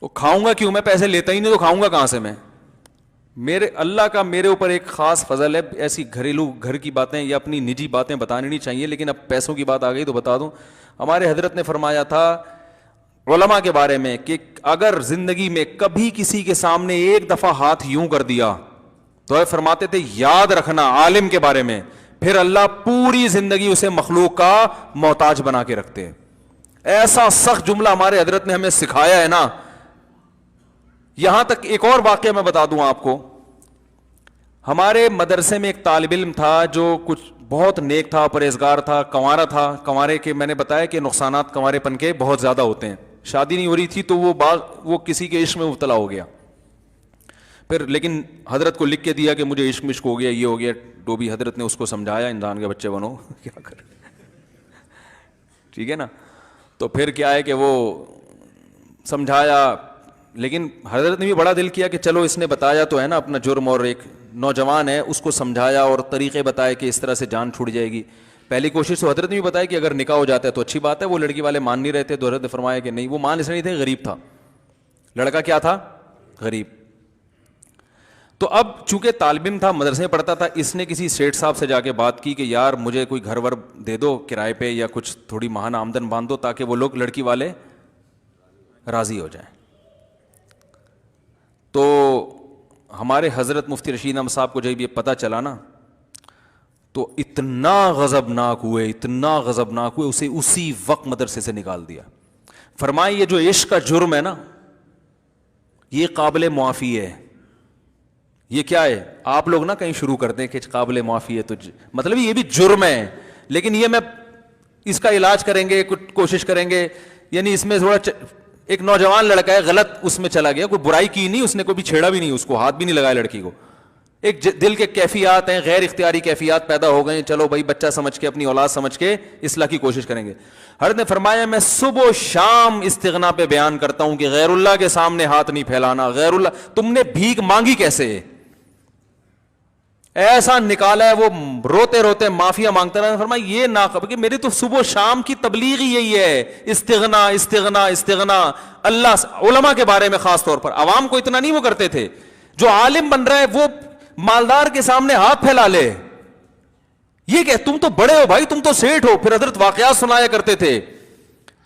وہ کھاؤں گا کیوں, میں پیسے لیتا ہی نہیں تو کھاؤں گا کہاں سے میں. میرے اللہ کا میرے اوپر ایک خاص فضل ہے, ایسی گھریلو گھر کی باتیں یا اپنی نجی باتیں بتانی نہیں چاہیے, لیکن اب پیسوں کی بات آ گئی تو بتا دوں. ہمارے حضرت نے فرمایا تھا علماء کے بارے میں کہ اگر زندگی میں کبھی کسی کے سامنے ایک دفعہ ہاتھ یوں کر دیا تو فرماتے تھے یاد رکھنا عالم کے بارے میں, پھر اللہ پوری زندگی اسے مخلوق کا محتاج بنا کے رکھتے ہیں. ایسا سخت جملہ ہمارے حضرت نے ہمیں سکھایا ہے نا. یہاں تک ایک اور واقعہ میں بتا دوں آپ کو. ہمارے مدرسے میں ایک طالب علم تھا جو کچھ بہت نیک تھا, پرہیزگار تھا, کنوارا تھا. کنوارے کے میں نے بتایا کہ نقصانات کنوارے پن کے بہت زیادہ ہوتے ہیں. شادی نہیں ہو رہی تھی تو وہ کسی کے عشق میں مبتلا ہو گیا. پھر لیکن حضرت کو لکھ کے دیا کہ مجھے عشق ہو گیا, یہ ہو گیا. تو بھی حضرت نے اس کو سمجھایا انسان کے بچے بنو کیا کر, ٹھیک ہے نا. تو پھر کیا ہے کہ وہ سمجھایا, لیکن حضرت نے بھی بڑا دل کیا کہ چلو اس نے بتایا تو ہے نا اپنا جرم, اور ایک نوجوان ہے اس کو سمجھایا اور طریقے بتائے کہ اس طرح سے جان چھوٹ جائے گی. پہلی کوشش تو حضرت نے بھی بتایا کہ اگر نکاح ہو جاتا ہے تو اچھی بات ہے. وہ لڑکی والے مان نہیں رہے تھے تو حضرت نے فرمایا کہ نہیں, وہ مان اس نہیں تھے, غریب تھا لڑکا. کیا تھا؟ غریب. تو اب چونکہ طالب علم تھا, مدرسے میں پڑھتا تھا, اس نے کسی سیٹھ صاحب سے جا کے بات کی کہ یار مجھے کوئی گھر ور دے دو کرائے پہ یا کچھ تھوڑی ماہانہ آمدن باندھ دو تاکہ وہ لوگ لڑکی والے راضی ہو جائیں. تو ہمارے حضرت مفتی رشید احمد صاحب کو جب یہ پتہ چلا نا تو اتنا غضبناک ہوئے, اسے اسی وقت مدرسے سے نکال دیا. فرمائے یہ جو عشق کا جرم ہے نا یہ قابل معافی ہے. یہ کیا ہے, آپ لوگ نا کہیں شروع کر دیں کہ قابل معافی ہے تو مطلب یہ بھی جرم ہے, لیکن یہ میں اس کا علاج کریں گے, کچھ کوشش کریں گے. یعنی اس میں تھوڑا ایک نوجوان لڑکا ہے غلط اس میں چلا گیا, کوئی برائی کی نہیں, اس نے کوئی چھیڑا بھی نہیں, اس کو ہاتھ بھی نہیں لگایا لڑکی کو. ایک دل کے کیفیات ہیں, غیر اختیاری کیفیات پیدا ہو گئے, چلو بھائی بچہ سمجھ کے اپنی اولاد سمجھ کے اصلاح کی کوشش کریں گے. حضرت نے فرمایا میں صبح و شام استغنا پہ بیان کرتا ہوں کہ غیر اللہ کے سامنے ہاتھ نہیں پھیلانا. غیر اللہ, تم نے بھیک مانگی کیسے, ایسا نکالا ہے, وہ روتے روتے معافیا مانگتا رہا. فرمایا یہ نہ کہ میری تو صبح و شام کی تبلیغ ہی یہی ہے, استغنا استغنا استغنا. اللہ علماء کے بارے میں خاص طور پر, عوام کو اتنا نہیں وہ کرتے تھے. جو عالم بن رہا ہے وہ مالدار کے سامنے ہاتھ پھیلا لے, یہ کہ تم تو بڑے ہو بھائی, تم تو سیٹھ ہو. پھر حضرت واقعات سنایا کرتے تھے.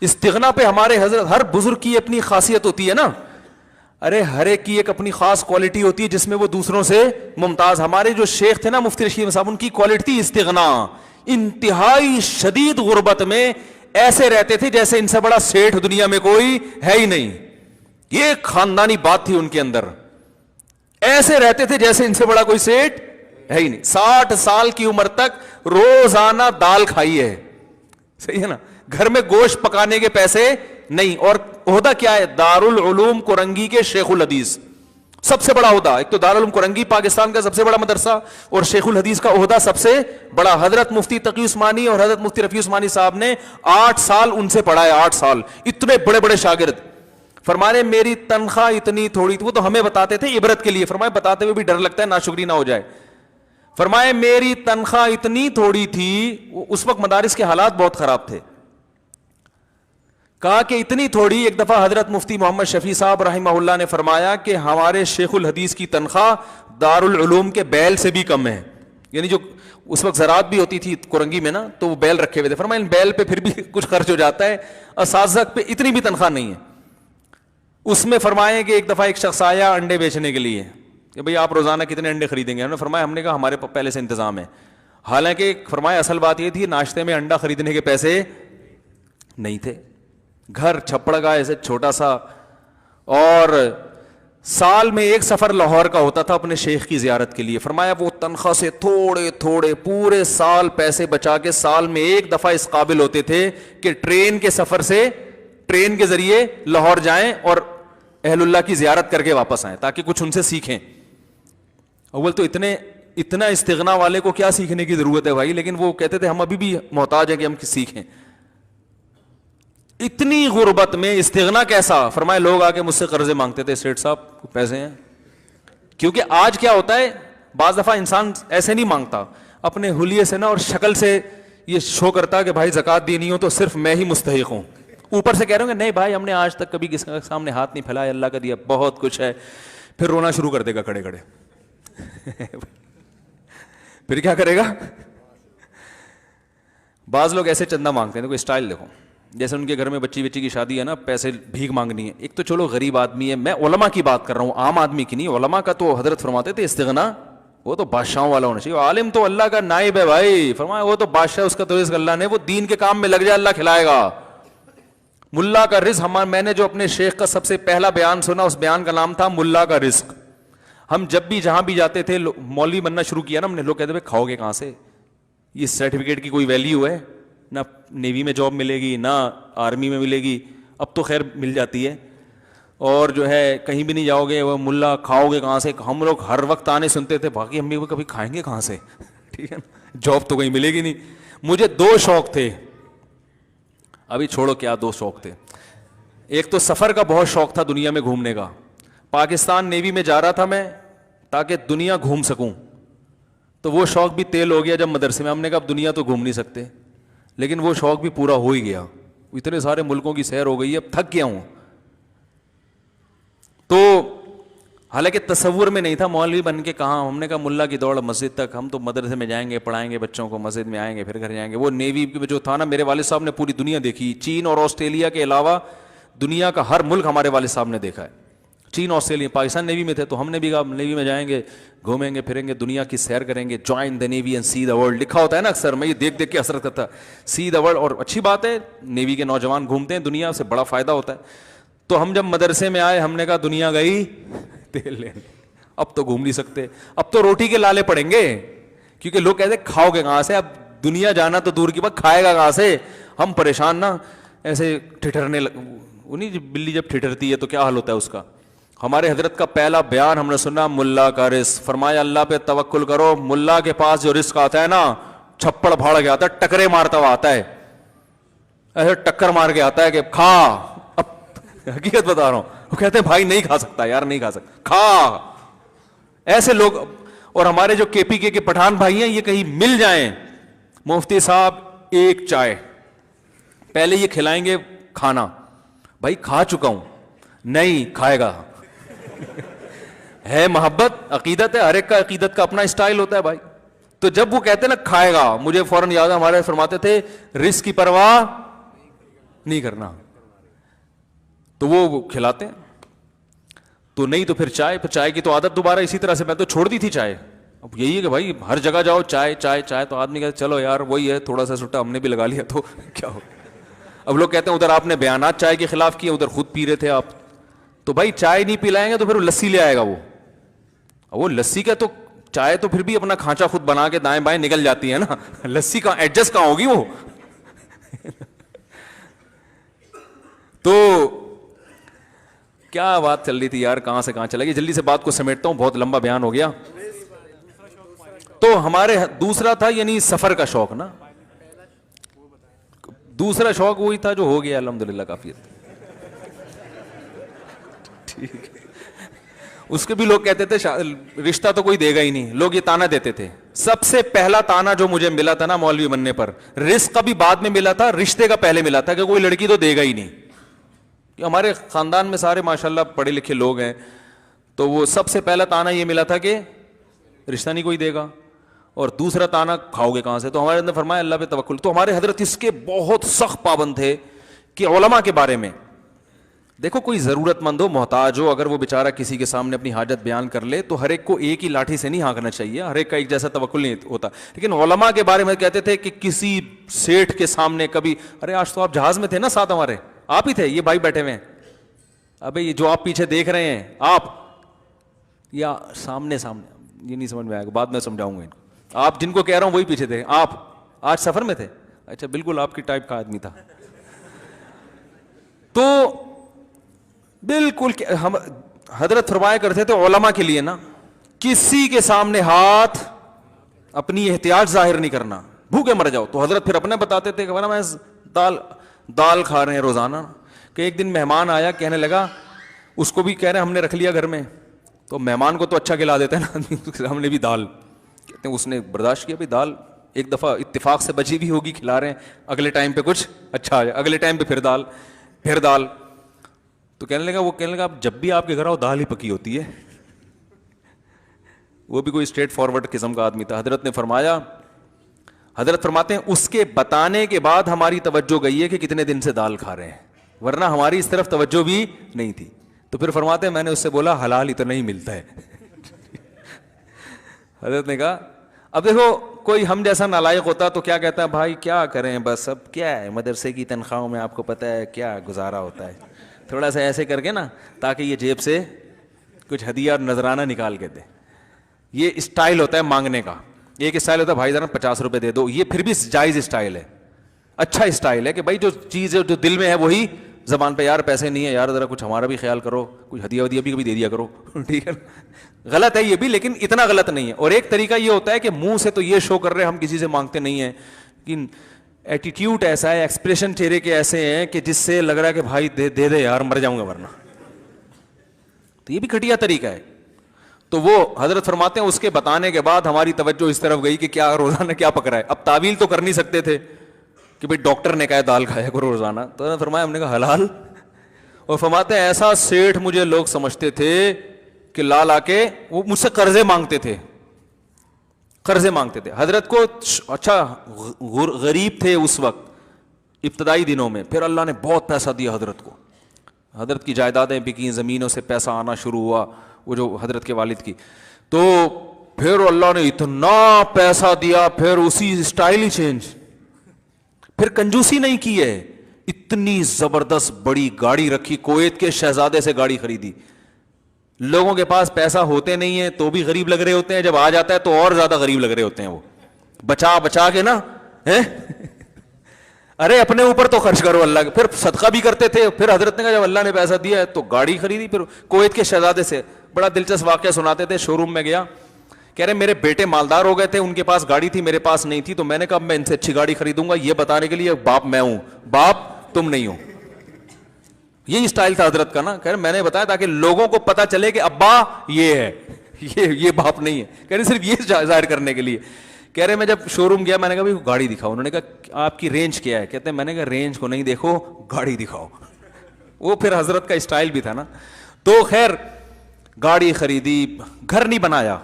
استغنا پہ ہمارے حضرت, ہر بزرگ کی اپنی خاصیت ہوتی ہے نا, ارے ہر ایک کی ایک اپنی خاص کوالٹی ہوتی ہے جس میں وہ دوسروں سے ممتاز. ہمارے جو شیخ تھے نا مفتی رشید صاحب, ان کی کوالٹی تھی استغنا. انتہائی شدید غربت میں ایسے رہتے تھے جیسے ان سے بڑا سیٹھ دنیا میں کوئی ہے ہی نہیں. یہ خاندانی بات تھی ان کے اندر, ایسے رہتے تھے جیسے ان سے بڑا کوئی سیٹھ ہے ہی نہیں. 60 سال کی عمر تک روزانہ دال کھائی ہے, صحیح ہے نا, گھر میں گوشت پکانے کے پیسے نہیں. اور عہدہ کیا ہے, دارالعلوم کورنگی کے شیخ الحدیث, سب سے بڑا عہدہ. ایک تو دارالعلوم کورنگی پاکستان کا سب سے بڑا مدرسہ, اور شیخ الحدیث کا عہدہ سب سے بڑا. حضرت مفتی تقی عثمانی اور حضرت مفتی رفیع عثمانی صاحب نے 8 سال ان سے پڑھا ہے, 8 سال. اتنے بڑے بڑے شاگرد. فرمانے میری تنخواہ اتنی تھوڑی تھی, وہ تو ہمیں بتاتے تھے عبرت کے لیے. فرمائے بتاتے ہوئے بھی ڈر لگتا ہے ناشکری نہ ہو جائے. فرمائے میری تنخواہ اتنی تھوڑی تھی, اس وقت مدارس کے حالات بہت خراب تھے. کہا کہ اتنی تھوڑی, ایک دفعہ حضرت مفتی محمد شفیع صاحب رحمہ اللہ نے فرمایا کہ ہمارے شیخ الحدیث کی تنخواہ دارالعلوم کے بیل سے بھی کم ہے. یعنی جو اس وقت زراعت بھی ہوتی تھی کورنگی میں نا, تو وہ بیل رکھے ہوئے تھے. فرمایا ان بیل پہ پھر بھی کچھ خرچ ہو جاتا ہے, اساتذہ پہ اتنی بھی تنخواہ نہیں ہے. اس میں فرمائے کہ ایک دفعہ ایک شخص آیا انڈے بیچنے کے لیے کہ بھئی آپ روزانہ کتنے انڈے خریدیں گے. انہوں نے فرمایا ہم نے کہا ہمارے پہلے سے انتظام ہے. حالانکہ فرمایا اصل بات یہ تھی ناشتے میں انڈا خریدنے کے پیسے نہیں تھے, گھر چھپڑ گا ایسے چھوٹا سا, اور سال میں ایک سفر لاہور کا ہوتا تھا اپنے شیخ کی زیارت کے لیے. فرمایا وہ تنخواہ سے تھوڑے تھوڑے پورے سال پیسے بچا کے سال میں ایک دفعہ اس قابل ہوتے تھے کہ ٹرین کے سفر سے, ٹرین کے ذریعے لاہور جائیں اور اہل اللہ کی زیارت کر کے واپس آئیں تاکہ کچھ ان سے سیکھیں. اول تو اتنا استغنا والے کو کیا سیکھنے کی ضرورت ہے بھائی, لیکن وہ کہتے تھے ہم ابھی بھی محتاج ہیں کہ ہم سیکھیں. اتنی غربت میں استغنا کیسا. فرمائے لوگ آ کے مجھ سے قرضے مانگتے تھے, سیٹھ صاحب پیسے ہیں. کیونکہ آج کیا ہوتا ہے, بعض دفعہ انسان ایسے نہیں مانگتا, اپنے حلیے سے نا اور شکل سے یہ شو کرتا کہ بھائی زکات دینی ہو تو صرف میں ہی مستحق ہوں, اوپر سے کہہ رہے ہوں گے نہیں بھائی ہم نے آج تک کبھی کسی کے سامنے ہاتھ نہیں پھیلایا, اللہ کا دیا بہت کچھ ہے, پھر رونا شروع کر دے گا کھڑے کھڑے. پھر کیا کرے گا؟ بعض لوگ ایسے چندہ مانگتے ہیں, دیکھو اسٹائل دیکھو, جیسے ان کے گھر میں بچی کی شادی ہے نا, پیسے بھیک مانگنی ہے. ایک تو چلو غریب آدمی ہے, میں علماء کی بات کر رہا ہوں, عام آدمی کی نہیں. علماء کا تو حضرت فرماتے تھے استغنا وہ تو بادشاہوں والا ہونا چاہیے, عالم تو اللہ کا نائب ہے بھائی, فرمایا وہ تو بادشاہ, اس کا تو رزق اللہ نے, وہ دین کے کام میں لگ جائے اللہ کھلائے گا. ملا کا رزق, میں نے جو اپنے شیخ کا سب سے پہلا بیان سنا اس بیان کا نام تھا ملا کا رزق. ہم جب بھی جہاں بھی جاتے تھے مولوی بننا شروع کیا نا ہم نے, لوگ کہتے تھے کھاؤ گے کہاں سے, یہ سرٹیفکیٹ کی کوئی ویلیو ہے؟ نہ نیوی میں جاب ملے گی نہ آرمی میں ملے گی, اب تو خیر مل جاتی ہے, اور جو ہے کہیں بھی نہیں جاؤ گے, وہ ملا کھاؤ گے کہاں سے. ہم لوگ ہر وقت آنے سنتے تھے, باقی ہم بھی کبھی کھائیں گے کہاں سے, ٹھیک ہے نا, جاب تو کہیں ملے گی نہیں. مجھے 2 شوق تھے, ابھی چھوڑو کیا 2 شوق تھے. ایک تو سفر کا بہت شوق تھا, دنیا میں گھومنے کا. پاکستان نیوی میں جا رہا تھا میں تاکہ دنیا گھوم سکوں, تو وہ شوق بھی تیل ہو گیا جب مدرسے میں ہم نے کہا اب دنیا تو گھوم نہیں سکتے, لیکن وہ شوق بھی پورا ہو ہی گیا. اتنے سارے ملکوں کی سیر ہو گئی ہے, اب تھک گیا ہوں. تو حالانکہ تصور میں نہیں تھا مولوی بن کے کہاں, ہم نے کہا ملا کی دوڑ مسجد تک, ہم تو مدرسے میں جائیں گے, پڑھائیں گے بچوں کو, مسجد میں آئیں گے, پھر گھر جائیں گے. وہ نیوی جو تھا نا, میرے والد صاحب نے پوری دنیا دیکھی, چین اور آسٹریلیا کے علاوہ دنیا کا ہر ملک ہمارے والد صاحب نے دیکھا ہے. چین آسٹریلیا, پاکستان نیوی میں تھے تو ہم نے بھی کہا نیوی میں جائیں گے, گھومیں گے پھریں گے, دنیا کی سیر کریں گے. Join the navy and see the world لکھا ہوتا ہے نا اکثر, میں یہ دیکھ دیکھ کے حسرت کرتا, سی دا ورلڈ. اور اچھی بات ہے, نیوی کے نوجوان گھومتے ہیں, دنیا سے بڑا فائدہ ہوتا ہے. تو ہم جب مدرسے میں آئے ہم نے کہا دنیا گئی تیل لین, اب تو گھوم نہیں سکتے, اب تو روٹی کے لالے پڑیں گے, کیونکہ لوگ کہتے ہیں کھاؤ گے کہاں سے, اب دنیا جانا تو دور کی بات, کھائے گا کہاں سے. ہم پریشان نا, ایسے ٹھٹرنے انہیں بلی جب ٹھٹرتی ہے تو کیا حال ہوتا ہے اس کا. ہمارے حضرت کا پہلا بیان ہم نے سنا ملا کا رزق, فرمایا اللہ پہ توکل کرو, ملا کے پاس جو رزق آتا ہے نا چھپڑ پھاڑ کے آتا ہے, ٹکرے مارتا ہوا آتا ہے, ایسے ٹکر مار کے آتا ہے کہ کھا. اب حقیقت بتا رہا ہوں, وہ کہتے ہیں بھائی نہیں کھا سکتا یار, نہیں کھا سکتا, کھا. ایسے لوگ. اور ہمارے جو کے پی کے پٹھان بھائی ہیں, یہ کہیں مل جائیں, مفتی صاحب ایک چائے, پہلے یہ کھلائیں گے کھانا, بھائی کھا چکا ہوں, نہیں کھائے گا. ہے محبت, عقیدت ہے, ہر ایک کا عقیدت کا اپنا اسٹائل ہوتا ہے بھائی. تو جب وہ کہتے ہیں نا کھائے گا, مجھے فوراً یاد ہے ہمارے فرماتے تھے رزق کی پرواہ نہیں کرنا, تو وہ کھلاتے ہیں. تو نہیں تو پھر چائے, پھر چائے کی تو عادت دوبارہ اسی طرح سے, میں تو چھوڑ دی تھی چائے. اب یہی ہے کہ بھائی ہر جگہ جاؤ چائے چائے چائے, تو آدمی کہتے چلو یار وہی ہے, تھوڑا سا سٹا ہم نے بھی لگا لیا تو کیا ہو. اب لوگ کہتے ہیں ادھر آپ نے بیانات چائے کے خلاف کیے, ادھر خود پی رہے تھے آپ, تو بھائی چائے نہیں پلائیں گے تو پھر وہ لسی لے آئے گا. وہ لسی کا تو چائے تو پھر بھی اپنا کھانچا خود بنا کے دائیں بائیں نکل جاتی ہے نا, لسی کا ایڈجسٹ کہاں ہوگی وہ. تو کیا بات چل رہی تھی یار, کہاں سے کہاں چلے گی, جلدی سے بات کو سمیٹتا ہوں, بہت لمبا بیان ہو گیا. تو ہمارے دوسرا تھا یعنی سفر کا شوق نا, دوسرا شوق وہی تھا جو ہو گیا الحمدللہ کافی. ٹھیک ہے, اس کے بھی لوگ کہتے تھے رشتہ تو کوئی دے گا ہی نہیں, لوگ یہ تانا دیتے تھے. سب سے پہلا تانا جو مجھے ملا تھا نا مولوی بننے پر, رزق کا بھی بعد میں ملا تھا, رشتے کا پہلے ملا تھا کہ کوئی لڑکی تو دے گا ہی نہیں. ہمارے خاندان میں سارے ماشاءاللہ پڑھے لکھے لوگ ہیں, تو وہ سب سے پہلا تانا یہ ملا تھا کہ رشتہ نہیں کوئی دے گا, اور دوسرا تانا کھاؤ گے کہاں سے. تو ہمارے اندر فرمایا اللہ پہ توکل. تو ہمارے حضرت اس کے بہت سخت پابند تھے کہ علماء کے بارے میں دیکھو, کوئی ضرورت مند ہو, محتاج ہو, اگر وہ بیچارہ کسی کے سامنے اپنی حاجت بیان کر لے تو ہر ایک کو ایک ہی لاٹھی سے نہیں ہانکنا چاہیے, ہر ایک کا ایک جیسا توکل نہیں ہوتا. لیکن علماء کے بارے میں کہتے تھے کہ کسی سیٹھ کے سامنے کبھی, ارے آج تو آپ جہاز میں تھے نا ساتھ ہمارے, آپ ہی تھے, یہ بھائی بیٹھے ہوئے ہیں, ابے یہ جو آپ پیچھے دیکھ رہے ہیں آپ, یا سامنے یہ نہیں سمجھ میں آئے گا, بعد میں سمجھاؤں گا. آپ جن کو کہہ رہا ہوں وہی پیچھے تھے, آپ آج سفر میں تھے, اچھا بالکل آپ کی ٹائپ کا آدمی تھا. تو بالکل ہم حضرت فرمایا کرتے تھے علماء کے لیے نا, کسی کے سامنے ہاتھ اپنی احتیاط ظاہر نہیں کرنا, بھوکے مر جاؤ. تو حضرت پھر اپنے بتاتے تھے کہ میں دال کھا رہے ہیں روزانہ, کہ ایک دن مہمان آیا, کہنے لگا, اس کو بھی کہہ رہے ہیں ہم نے رکھ لیا گھر میں, تو مہمان کو تو اچھا کھلا دیتے ہیں نا, ہم نے بھی دال, کہتے ہیں اس نے برداشت کیا, بھی دال ایک دفعہ اتفاق سے بچی بھی ہوگی, کھلا رہے ہیں, اگلے ٹائم پہ کچھ اچھا آ جائے, اگلے ٹائم پہ پھر دال. پھر دال. تو کہنے لگا اب جب بھی آپ کے گھر آؤ دال ہی پکی ہوتی ہے. وہ بھی کوئی اسٹریٹ فارورڈ قسم کا آدمی تھا. حضرت فرماتے ہیں اس کے بتانے کے بعد ہماری توجہ گئی ہے کہ کتنے دن سے دال کھا رہے ہیں, ورنہ ہماری اس طرف توجہ بھی نہیں تھی. تو پھر فرماتے ہیں میں نے اس سے بولا حلال اتنا ہی ملتا ہے. حضرت نے کہا اب دیکھو کوئی ہم جیسا نالائق ہوتا تو کیا کہتا ہے, بھائی کیا کریں بس اب کیا ہے مدرسے کی تنخواہوں میں آپ کو پتہ ہے کیا گزارا ہوتا ہے, تھوڑا سا ایسے کر کے نا تاکہ یہ جیب سے کچھ ہدیہ اور نذرانہ نکال کے دے. یہ اسٹائل ہوتا ہے مانگنے کا. ایک اسٹائل ہوتا ہے بھائی ذرا 50 روپے دے دو, یہ پھر بھی جائز اسٹائل ہے, اچھا اسٹائل ہے کہ بھائی جو چیز ہے جو دل میں ہے وہی زبان پہ, یار پیسے نہیں ہے یار ذرا کچھ ہمارا بھی خیال کرو, کچھ ہدیہ ودیہ بھی کبھی دے دیا کرو. ٹھیک ہے, غلط ہے یہ بھی لیکن اتنا غلط نہیں ہے. اور ایک طریقہ یہ ہوتا ہے کہ منہ سے تو یہ شو کر رہے ہم کسی سے مانگتے نہیں ہیں, لیکن ایٹیٹیوڈ ایسا ہے, ایکسپریشن چہرے کے ایسے ہیں کہ جس سے لگ رہا ہے کہ بھائی دے دے یار مر جاؤں گا ورنہ. تو یہ بھی گھٹیا طریقہ ہے. تو وہ حضرت فرماتے ہیں اس کے بتانے کے بعد ہماری توجہ اس طرف گئی کہ کیا روزانہ کیا پک رہا ہے. اب تعویل تو کر نہیں سکتے تھے کہ بھئی ڈاکٹر نے کہا دال کھایا کرو روزانہ, تو نے فرمایا ہم نے کہا حلال. اور فرماتے ہیں ایسا سیٹھ مجھے لوگ سمجھتے تھے کہ لا لا کے وہ مجھ سے قرضے مانگتے تھے, قرضے مانگتے تھے. حضرت کو اچھا غریب تھے اس وقت ابتدائی دنوں میں, پھر اللہ نے بہت پیسہ دیا حضرت کو, حضرت کی جائیدادیں بکیں, زمینوں سے پیسہ آنا شروع ہوا وہ جو حضرت کے والد کی. تو پھر اللہ نے اتنا پیسہ دیا, پھر اسی اسٹائل ہی چینج, پھر کنجوسی نہیں کی ہے, اتنی زبردست بڑی گاڑی رکھی, کویت کے شہزادے سے گاڑی خریدی. لوگوں کے پاس پیسہ ہوتے نہیں ہیں تو بھی غریب لگ رہے ہوتے ہیں, جب آ جاتا ہے تو اور زیادہ غریب لگ رہے ہوتے ہیں. وہ بچا بچا کے نا ارے اپنے اوپر تو خرچ کرو اللہ کے. پھر صدقہ بھی کرتے تھے. پھر حضرت نے کہا جب اللہ نے پیسہ دیا ہے تو گاڑی خریدی. پھر کویت کے شہزادے سے بڑا دلچسپ واقعہ سناتے تھے. شو روم میں گیا, کہہ رہے میرے بیٹے مالدار ہو گئے تھے, ان کے پاس گاڑی تھی میرے پاس نہیں تھی, تو میں نے کہا میں ان سے اچھی گاڑی خریدوں گا, یہ بتانے کے لیے باپ میں ہوں, باپ تم نہیں ہو. یہی اسٹائل تھا حضرت کا نا. کہہ رہے میں نے بتایا تاکہ لوگوں کو پتا چلے کہ ابا یہ ہے, یہ باپ نہیں ہے. کہہ رہے صرف یہ ظاہر کرنے کے لیے. کہہ رہے میں جب شو روم گیا میں نے کہا بھائی گاڑی دکھاؤ. انہوں نے کہا آپ کی رینج کیا ہے؟ کہتے ہیں میں نے کہا رینج کو نہیں دیکھو, گاڑی دکھاؤ. وہ پھر حضرت کا اسٹائل بھی تھا نا. تو خیر گاڑی خریدی, گھر نہیں بنایا,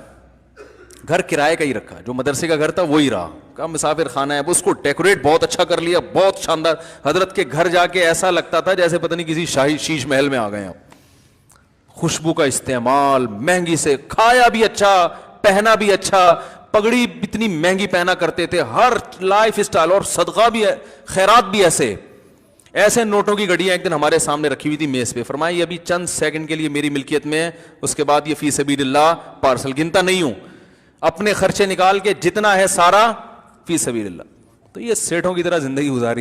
گھر کرائے کا ہی رکھا, جو مدرسے کا گھر تھا وہی رہا. کہا مسافر خانہ ہے, اس کو ڈیکوریٹ بہت اچھا کر لیا, بہت شاندار. حضرت کے گھر جا کے ایسا لگتا تھا جیسے پتہ نہیں کسی شاہی شیش محل میں آ گئے آپ. خوشبو کا استعمال, مہنگی سے, کھایا بھی اچھا, پہنا بھی اچھا, پگڑی اتنی مہنگی پہنا کرتے تھے, ہر لائف اسٹائل, اور صدقہ بھی, خیرات بھی ایسے. ایسے نوٹوں کی گھڑیاں ایک دن ہمارے سامنے رکھی ہوئی تھی میز پہ. فرمایا یہ ابھی چند سیکنڈ کے لیے میری ملکیت میں ہے, اس کے بعد یہ فی سبیل اللہ پارسل, گنتا نہیں ہوں, اپنے خرچے نکال کے جتنا ہے سارا فی سبیل اللہ. تو یہ سیٹھوں کی طرح زندگی گزاری.